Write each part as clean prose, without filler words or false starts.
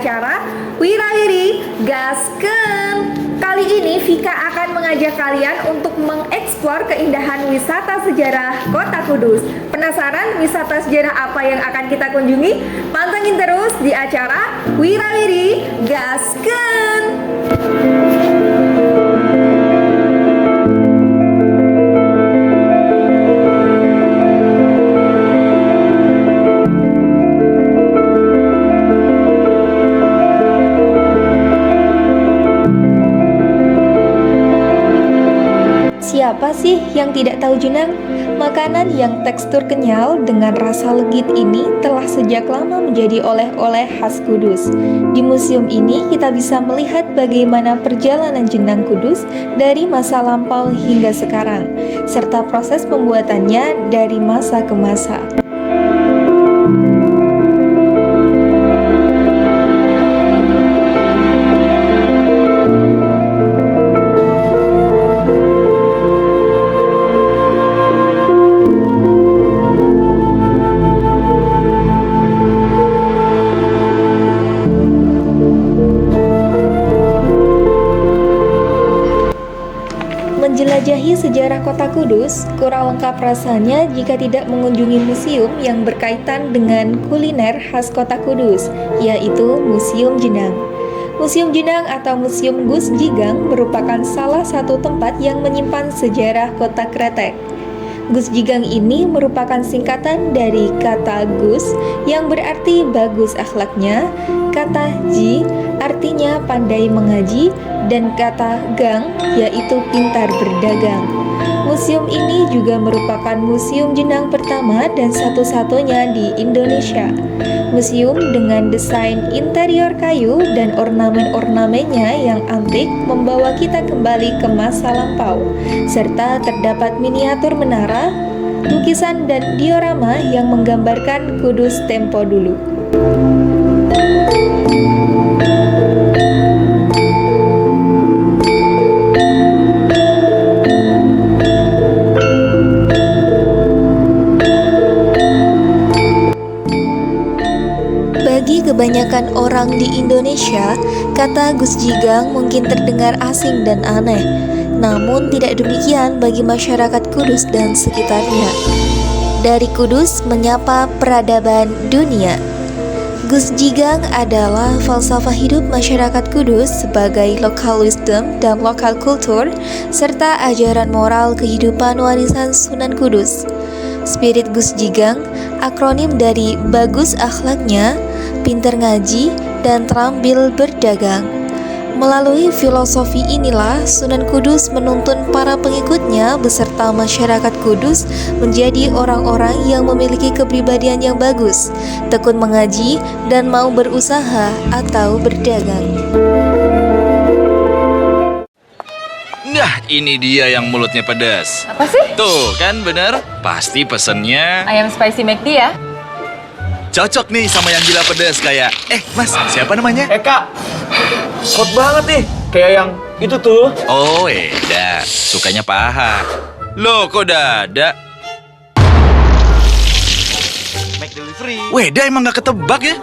acara Wirawiri Gaskeun. Kali ini Vika akan mengajak kalian untuk mengeksplor keindahan wisata sejarah Kota Kudus. Penasaran wisata sejarah apa yang akan kita kunjungi? Pantengin terus di acara Wirawiri Gaskeun. Siapa sih yang tidak tahu jenang? Makanan yang tekstur kenyal dengan rasa legit ini telah sejak lama menjadi oleh-oleh khas Kudus. Di museum ini kita bisa melihat bagaimana perjalanan jenang Kudus dari masa lampau hingga sekarang, serta proses pembuatannya dari masa ke masa. Menjelajahi sejarah Kota Kudus, kurang lengkap rasanya jika tidak mengunjungi museum yang berkaitan dengan kuliner khas Kota Kudus, yaitu Museum Jenang. Museum Jenang atau Museum Gus Jigang merupakan salah satu tempat yang menyimpan sejarah Kota Kretek. Gus Jigang ini merupakan singkatan dari kata Gus yang berarti bagus akhlaknya, kata Ji artinya pandai mengaji, dan kata Gang yaitu pintar berdagang. Museum ini juga merupakan museum jenang pertama dan satu-satunya di Indonesia. Museum dengan desain interior kayu dan ornamen-ornamennya yang antik membawa kita kembali ke masa lampau, serta terdapat miniatur menara, lukisan dan diorama yang menggambarkan Kudus tempo dulu. Bagi kebanyakan orang di Indonesia, kata Gus Jigang mungkin terdengar asing dan aneh. Namun tidak demikian bagi masyarakat Kudus dan sekitarnya. Dari Kudus menyapa peradaban dunia. Gus Jigang adalah falsafah hidup masyarakat Kudus sebagai local wisdom dan lokal kultur, serta ajaran moral kehidupan warisan Sunan Kudus. Spirit Gus Jigang, akronim dari bagus akhlaknya, pintar ngaji, dan terampil berdagang. Melalui filosofi inilah Sunan Kudus menuntun para pengikutnya beserta masyarakat Kudus menjadi orang-orang yang memiliki kepribadian yang bagus, tekun mengaji, dan mau berusaha atau berdagang. Nah, ini dia yang mulutnya pedas. Apa sih? Tuh, kan bener? Pasti pesennya Ayam spicy McD ya? cocok nih sama yang gila pedas kayak. Mas, siapa namanya? Kak, hot banget nih. Kayak yang itu tuh. Oh, Eda. Sukanya paha. Loh, kok Dada? Make delivery. Weda emang gak ketebak ya?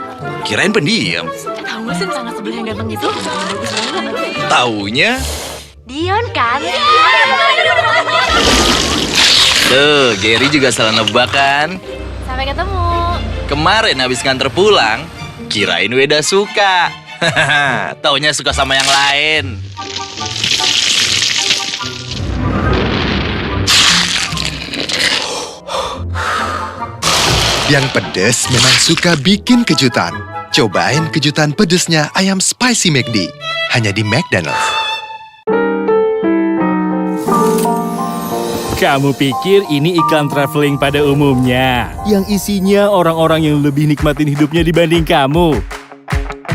Kirain pendiam. Tahu gak sih tetangga sebelah yang ganteng itu? Bagus banget. Taunya Dion kan? tuh, Gary juga salah nebak kan? Sampai ketemu. Kemarin habis nganter pulang, kirain Weda suka. Taunya suka sama yang lain. Yang pedes memang suka bikin kejutan. Cobain kejutan pedesnya ayam spicy McD. Hanya di McDonald's. Kamu pikir ini iklan traveling pada umumnya, yang isinya orang-orang yang lebih nikmatin hidupnya dibanding kamu?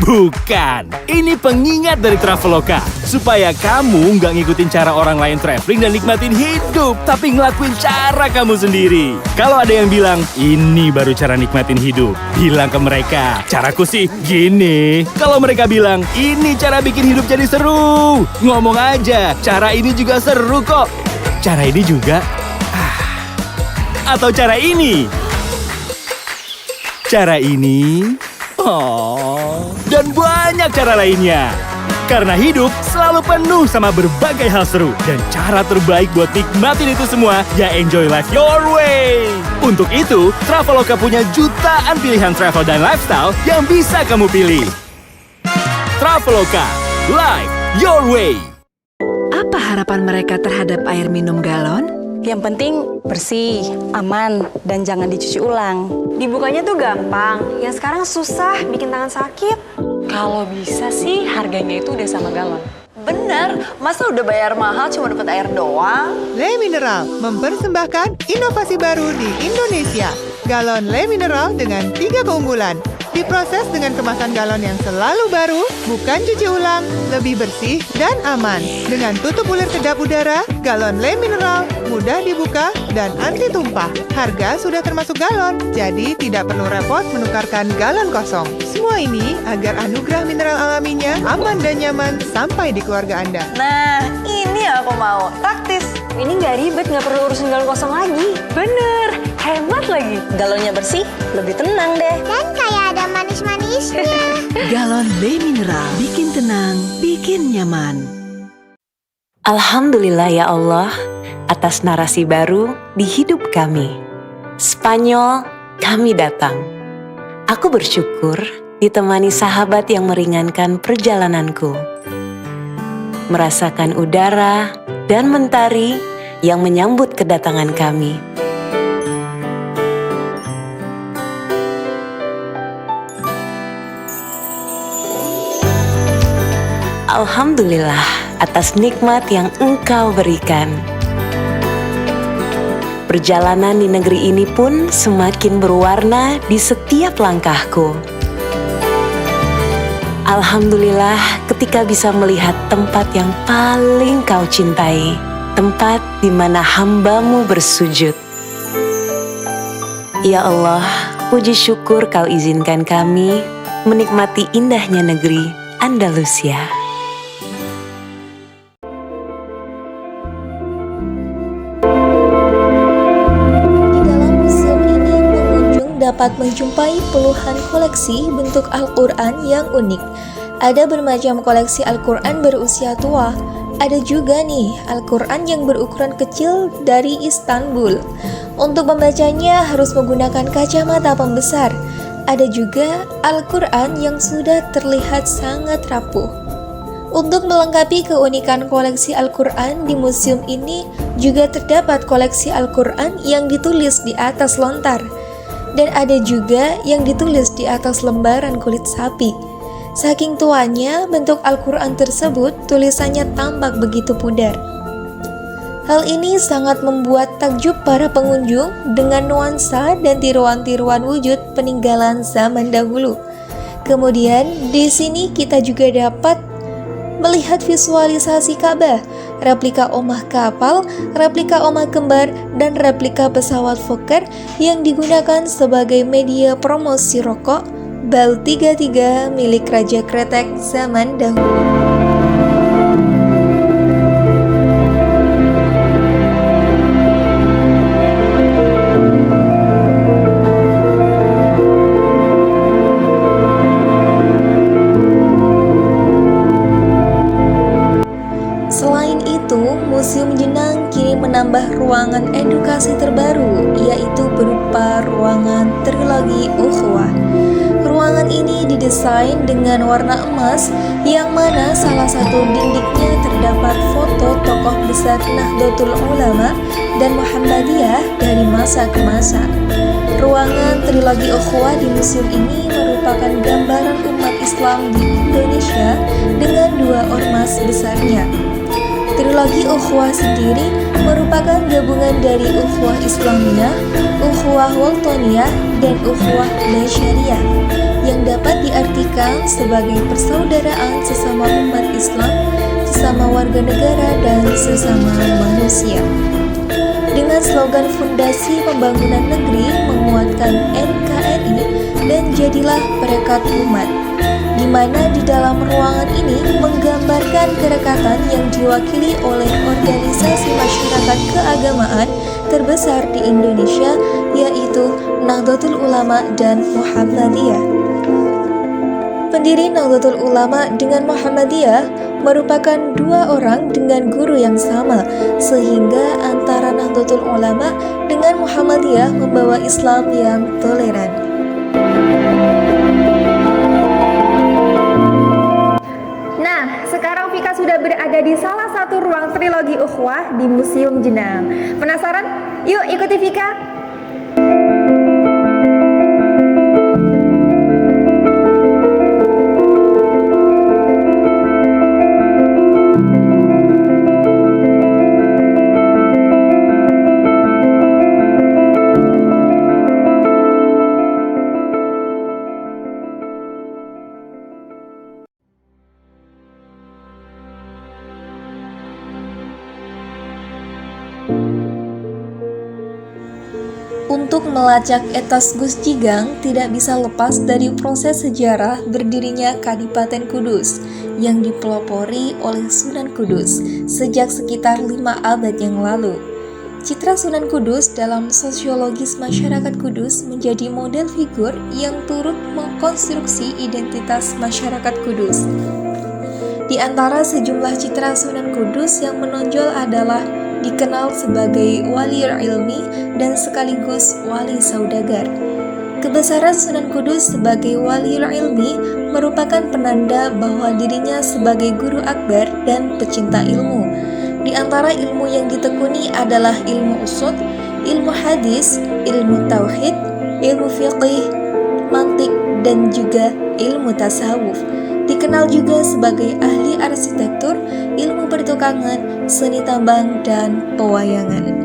Bukan, ini pengingat dari Traveloka, supaya kamu nggak ngikutin cara orang lain traveling dan nikmatin hidup, tapi ngelakuin cara kamu sendiri. Kalau ada yang bilang, ini baru cara nikmatin hidup, bilang ke mereka, caraku sih gini. Kalau mereka bilang, ini cara bikin hidup jadi seru, ngomong aja, cara ini juga seru kok. Cara ini juga, atau cara ini. Cara ini, Dan banyak cara lainnya. Karena hidup selalu penuh sama berbagai hal seru. Dan cara terbaik buat nikmatin itu semua, ya enjoy life your way. Untuk itu, Traveloka punya jutaan pilihan travel dan lifestyle yang bisa kamu pilih. Traveloka, life your way. Apa harapan mereka terhadap air minum galon? Yang penting bersih, aman, dan jangan dicuci ulang. Dibukanya tuh gampang, yang sekarang susah bikin tangan sakit. Kalau bisa sih harganya itu udah sama galon. Bener, masa udah bayar mahal cuma dapat air doang? Le Mineral mempersembahkan inovasi baru di Indonesia. Galon Le Mineral dengan 3 keunggulan. Diproses dengan kemasan galon yang selalu baru, bukan cuci ulang, lebih bersih dan aman. Dengan tutup ulir kedap udara, galon Le Mineral mudah dibuka dan anti tumpah. Harga sudah termasuk galon, jadi tidak perlu repot menukarkan galon kosong. Semua ini agar anugerah mineral alaminya aman dan nyaman sampai di keluarga Anda. Nah, ini aku mau. Praktis. Ini nggak ribet, nggak perlu urusin galon kosong lagi. Bener, hemat lagi. Galonnya bersih, lebih tenang deh. Dan kayak ada manis-manisnya. Galon Le Mineral, bikin tenang, bikin nyaman. Alhamdulillah ya Allah, atas narasi baru di hidup kami. Spanyol, kami datang. Aku bersyukur ditemani sahabat yang meringankan perjalananku. Merasakan udara dan mentari yang menyambut kedatangan kami. Alhamdulillah atas nikmat yang Engkau berikan. Perjalanan di negeri ini pun semakin berwarna di setiap langkahku. Alhamdulillah ketika bisa melihat tempat yang paling Kau cintai, tempat di mana hamba-Mu bersujud. Ya Allah, puji syukur Kau izinkan kami menikmati indahnya negeri Andalusia. Dapat menjumpai puluhan koleksi bentuk Al-Quran yang unik. Ada bermacam koleksi Al-Quran berusia tua. Ada juga nih Al-Quran yang berukuran kecil dari Istanbul. Untuk membacanya harus menggunakan kacamata pembesar. Ada juga Al-Quran yang sudah terlihat sangat rapuh. Untuk melengkapi keunikan koleksi Al-Quran di museum ini juga terdapat koleksi Al-Quran yang ditulis di atas lontar. Dan ada juga yang ditulis di atas lembaran kulit sapi. Saking tuanya, bentuk Al-Quran tersebut tulisannya tampak begitu pudar. Hal ini sangat membuat takjub para pengunjung dengan nuansa dan tiruan-tiruan wujud peninggalan zaman dahulu. Kemudian, di sini kita juga dapat melihat visualisasi Ka'bah, replika omah kapal, replika omah kembar, dan replika pesawat Fokker yang digunakan sebagai media promosi rokok Bal 33 milik Raja Kretek zaman dahulu. Museum Jenang kini menambah ruangan edukasi terbaru, yaitu berupa ruangan trilogi Ukhuwah. Ruangan ini didesain dengan warna emas, yang mana salah satu dindingnya terdapat foto tokoh besar Nahdlatul Ulama dan Muhammadiyah dari masa ke masa. Ruangan trilogi Ukhuwah di museum ini merupakan gambaran umat Islam di Indonesia dengan 2 ormas besarnya. Trilogi Ukhuwah sendiri merupakan gabungan dari Ukhuwah Islamiyah, Ukhuwah Waltoniyah, dan Ukhuwah Basyariyah yang dapat diartikan sebagai persaudaraan sesama umat Islam, sesama warga negara, dan sesama manusia. Dengan slogan Fondasi Pembangunan Negeri menguatkan NKRI dan jadilah perekat umat, di mana di dalam ruangan ini menggambarkan kerekatan yang diwakili oleh organisasi masyarakat keagamaan terbesar di Indonesia, yaitu Nahdlatul Ulama dan Muhammadiyah. Pendiri Nahdlatul Ulama dengan Muhammadiyah merupakan dua orang dengan guru yang sama, sehingga antara Nahdlatul Ulama dengan Muhammadiyah membawa Islam yang toleran. Nah, sekarang Vika sudah berada di salah satu ruang trilogi Ukhuwah di Museum Jenang. Penasaran? Yuk ikuti Vika. Untuk melacak etos Gus Jigang tidak bisa lepas dari proses sejarah berdirinya Kadipaten Kudus yang dipelopori oleh Sunan Kudus sejak sekitar 5 abad yang lalu. Citra Sunan Kudus dalam sosiologis masyarakat Kudus menjadi model figur yang turut mengkonstruksi identitas masyarakat Kudus. Di antara sejumlah citra Sunan Kudus yang menonjol adalah dikenal sebagai wali ilmi dan sekaligus wali saudagar. Kebesaran Sunan Kudus sebagai wali ilmi merupakan penanda bahwa dirinya sebagai guru akbar dan pecinta ilmu. Di antara ilmu yang ditekuni adalah ilmu ushud, ilmu hadis, ilmu tauhid, ilmu fiqih, mantik, dan juga ilmu tasawuf. Dikenal juga sebagai ahli arsitektur, ilmu pertukangan, seni tambang, dan pewayangan.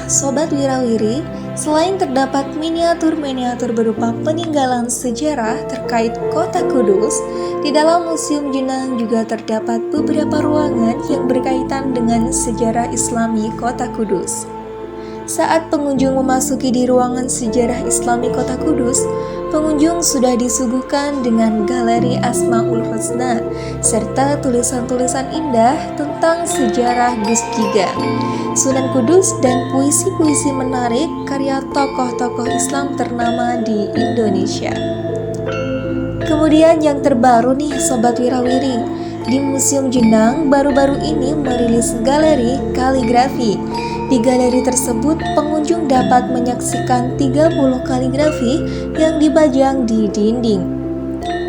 Sobat Wirawiri, selain terdapat miniatur-miniatur berupa peninggalan sejarah terkait kota Kudus, di dalam Museum Jenang juga terdapat beberapa ruangan yang berkaitan dengan sejarah Islami kota Kudus. Saat pengunjung memasuki di ruangan sejarah Islami kota Kudus, pengunjung sudah disuguhkan dengan galeri Asmaul Husna serta tulisan-tulisan indah tentang sejarah Gus Jigang, Sunan Kudus, dan puisi-puisi menarik karya tokoh-tokoh Islam ternama di Indonesia. Kemudian yang terbaru nih Sobat Wirawiri, di Museum Jenang baru-baru ini merilis galeri kaligrafi. Di galeri tersebut, pengunjung dapat menyaksikan 30 kaligrafi yang dipajang di dinding.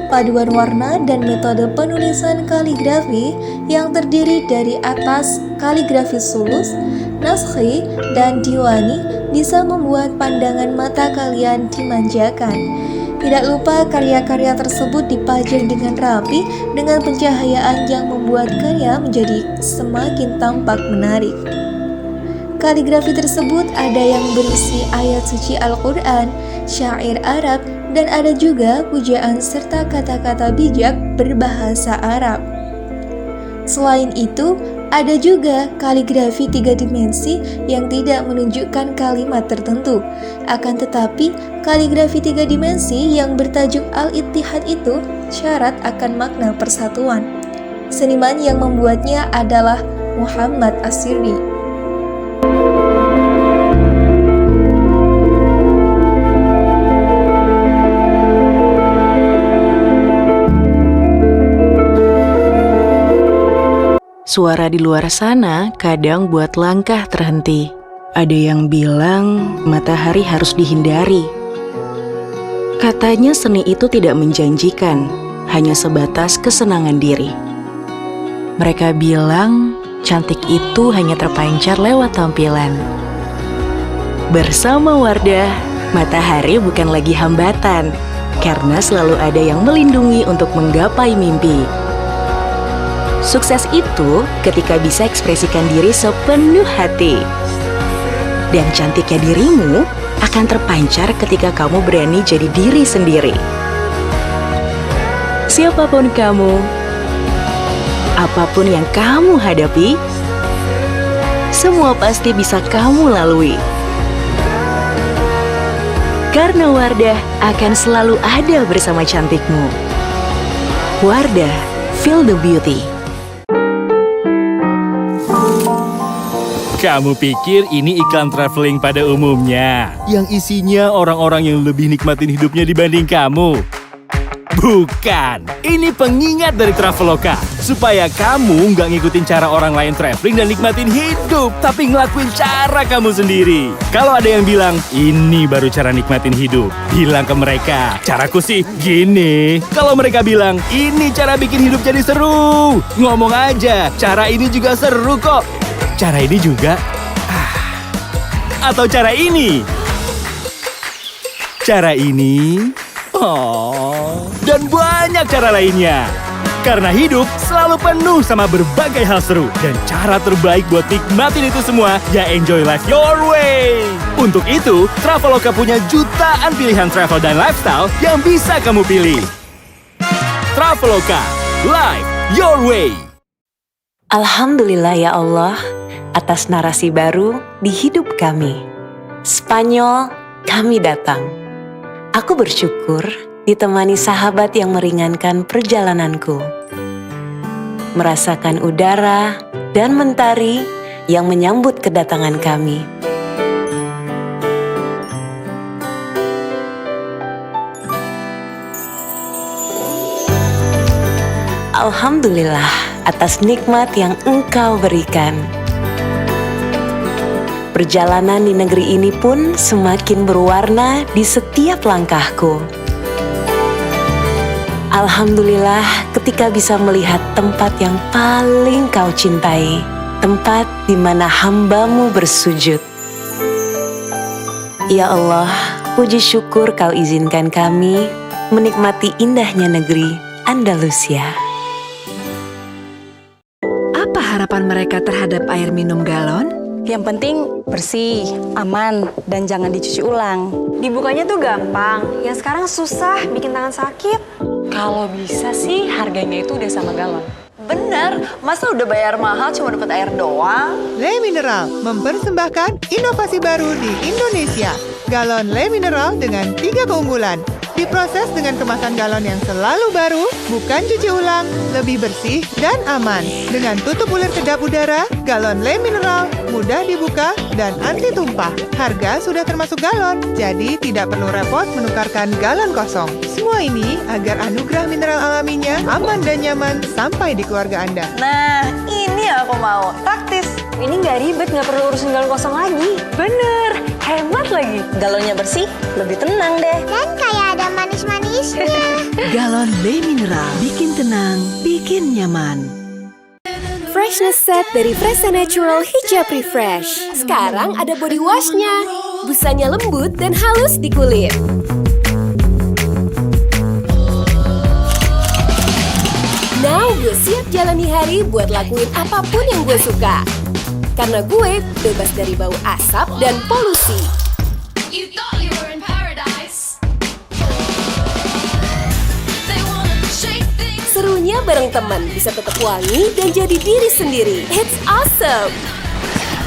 Paduan warna dan metode penulisan kaligrafi yang terdiri dari atas kaligrafi sulus, naskhi, dan diwani bisa membuat pandangan mata kalian dimanjakan. Tidak lupa karya-karya tersebut dipajang dengan rapi dengan pencahayaan yang membuat karya menjadi semakin tampak menarik. Kaligrafi tersebut ada yang berisi ayat suci Al-Quran, syair Arab, dan ada juga pujaan serta kata-kata bijak berbahasa Arab. Selain itu, ada juga kaligrafi 3 dimensi yang tidak menunjukkan kalimat tertentu. Akan tetapi, kaligrafi 3 dimensi yang bertajuk Al-Ittihad itu syarat akan makna persatuan. Seniman yang membuatnya adalah Muhammad As-Sirri. Suara di luar sana kadang buat langkah terhenti. Ada yang bilang matahari harus dihindari. Katanya seni itu tidak menjanjikan, hanya sebatas kesenangan diri. Mereka bilang cantik itu hanya terpancar lewat tampilan. Bersama Wardah, matahari bukan lagi hambatan, karena selalu ada yang melindungi untuk menggapai mimpi. Sukses itu ketika bisa ekspresikan diri sepenuh hati. Dan cantiknya dirimu akan terpancar ketika kamu berani jadi diri sendiri. Siapapun kamu, apapun yang kamu hadapi, semua pasti bisa kamu lalui. Karena Wardah akan selalu ada bersama cantikmu. Wardah, feel the beauty. Kamu pikir ini iklan traveling pada umumnya, yang isinya orang-orang yang lebih nikmatin hidupnya dibanding kamu? Bukan, ini pengingat dari Traveloka, supaya kamu nggak ngikutin cara orang lain traveling dan nikmatin hidup, tapi ngelakuin cara kamu sendiri. Kalau ada yang bilang, ini baru cara nikmatin hidup, bilang ke mereka, caraku sih gini. Kalau mereka bilang, ini cara bikin hidup jadi seru, ngomong aja, cara ini juga seru kok. Cara ini juga, atau cara ini. Cara ini, dan banyak cara lainnya. Karena hidup selalu penuh sama berbagai hal seru. Dan cara terbaik buat nikmatin itu semua, ya enjoy life your way. Untuk itu, Traveloka punya jutaan pilihan travel dan lifestyle yang bisa kamu pilih. Traveloka, life your way. Alhamdulillah ya Allah, atas narasi baru di hidup kami. Spanyol, kami datang. Aku bersyukur ditemani sahabat yang meringankan perjalananku. Merasakan udara dan mentari yang menyambut kedatangan kami. Alhamdulillah atas nikmat yang Engkau berikan. Perjalanan di negeri ini pun semakin berwarna di setiap langkahku. Alhamdulillah ketika bisa melihat tempat yang paling Kau cintai, tempat di mana hamba-Mu bersujud. Ya Allah, puji syukur Kau izinkan kami menikmati indahnya negeri Andalusia. Apa harapan mereka terhadap air minum galon? Yang penting bersih, aman, dan jangan dicuci ulang. Dibukanya tuh gampang, yang sekarang susah, bikin tangan sakit. Kalau bisa sih harganya itu udah sama galon. Bener, masa udah bayar mahal cuma dapat air doang? Le Mineral mempersembahkan inovasi baru di Indonesia. Galon Le Mineral dengan 3 keunggulan. Diproses dengan kemasan galon yang selalu baru, bukan cuci ulang, lebih bersih dan aman. Dengan tutup ulir kedap udara, galon Le Mineral mudah dibuka dan anti tumpah. Harga sudah termasuk galon, jadi tidak perlu repot menukarkan galon kosong. Semua ini agar anugerah mineral alaminya aman dan nyaman sampai di keluarga Anda. Nah, ini aku mau. Praktis. Ini nggak ribet, nggak perlu urusin galon kosong lagi. Bener, hemat lagi. Galonnya bersih, lebih tenang deh. Dan kayak ada manis-manisnya. Galon Le Mineral, bikin tenang, bikin nyaman. Freshness set dari Fresha Natural Hijab Refresh. Sekarang ada body washnya. Busanya lembut dan halus di kulit. Now gue siap jalani hari buat lakuin apapun yang gue suka. Karena gue bebas dari bau asap dan polusi. Serunya bareng teman, bisa tetap wangi dan jadi diri sendiri. It's awesome!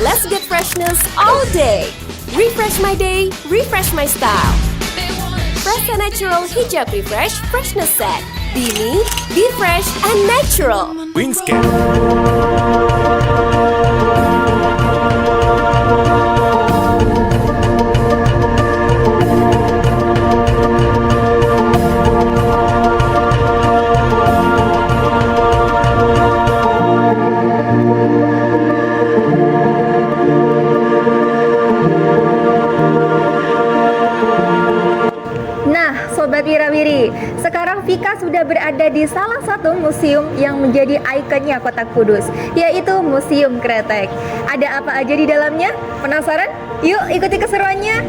Let's get freshness all day. Refresh my day, refresh my style. Fresha Natural Hijab Refresh Freshness Set. Be me, be fresh and natural. Wingscan. Sobat Wirawiri, sekarang Vika sudah berada di salah satu museum yang menjadi ikonnya Kota Kudus, yaitu Museum Kretek. Ada apa aja di dalamnya? Penasaran? Yuk ikuti keseruannya!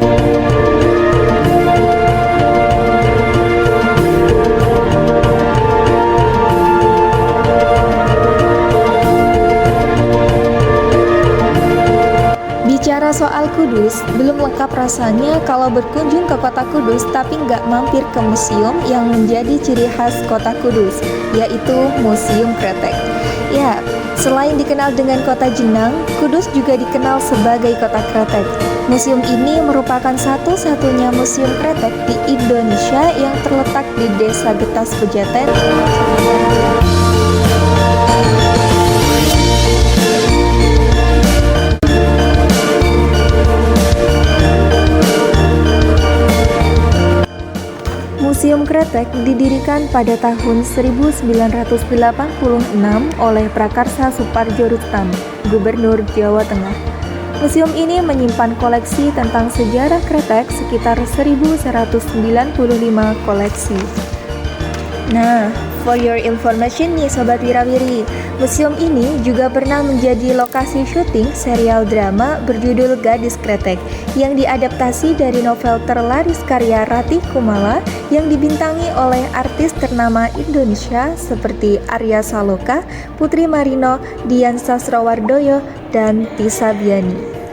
Bicara soal Kudus, belum lengkap rasanya kalau berkunjung ke kota Kudus tapi nggak mampir ke museum yang menjadi ciri khas kota Kudus, yaitu Museum Kretek. Ya, selain dikenal dengan kota jenang, Kudus juga dikenal sebagai kota kretek. Museum ini merupakan satu-satunya museum kretek di Indonesia yang terletak di Desa Getas Pejaten. Museum Kretek didirikan pada tahun 1986 oleh Prakarsa Suparjo Rustam, Gubernur Jawa Tengah. Museum ini menyimpan koleksi tentang sejarah Kretek sekitar 1195 koleksi. Nah, for your information nih Sobat Wirawiri, museum ini juga pernah menjadi lokasi syuting serial drama berjudul Gadis Kretek yang diadaptasi dari novel terlaris karya Ratih Kumala yang dibintangi oleh artis ternama Indonesia seperti Arya Saloka, Putri Marino, Dian Sastrowardoyo, dan Tisa Biani.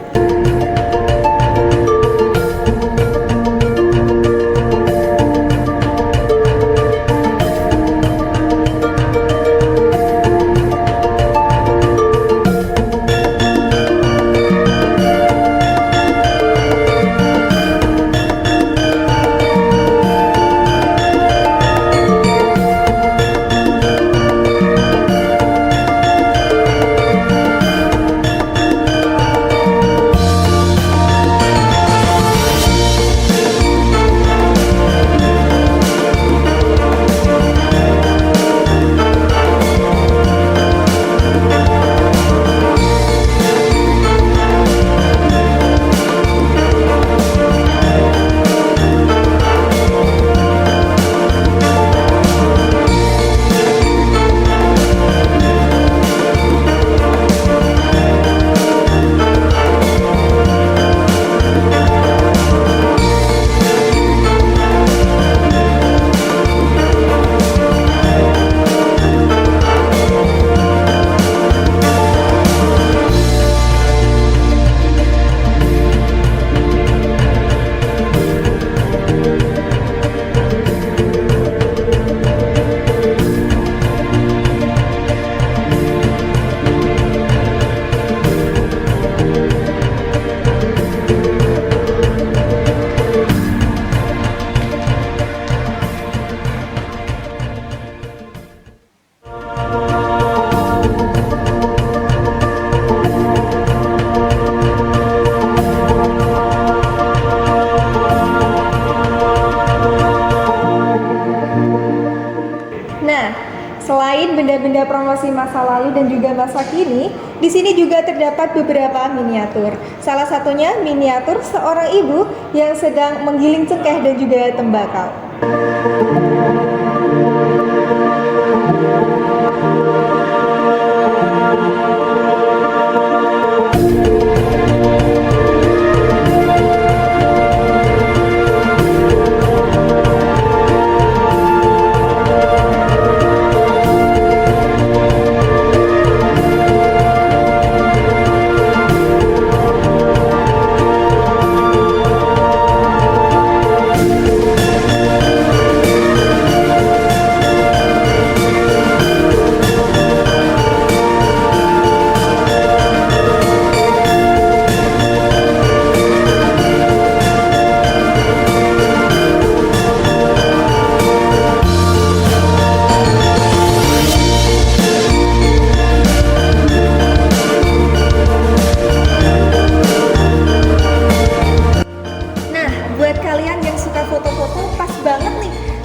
Selain benda-benda promosi masa lalu dan juga masa kini, di sini juga terdapat beberapa miniatur. Salah satunya miniatur seorang ibu yang sedang menggiling cengkeh dan juga tembakau.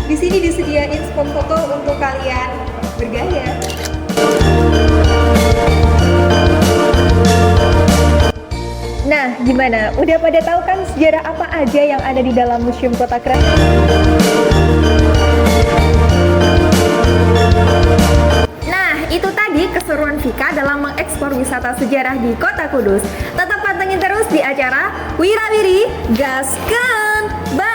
Di sini disediain spot foto untuk kalian bergaya. Nah, gimana? Udah pada tahu kan sejarah apa aja yang ada di dalam Museum Kota Kretek? Nah, itu tadi keseruan Vika dalam mengeksplor wisata sejarah di Kota Kudus. Tetap pantengin terus di acara Wirawiri Gaskeun. Bye!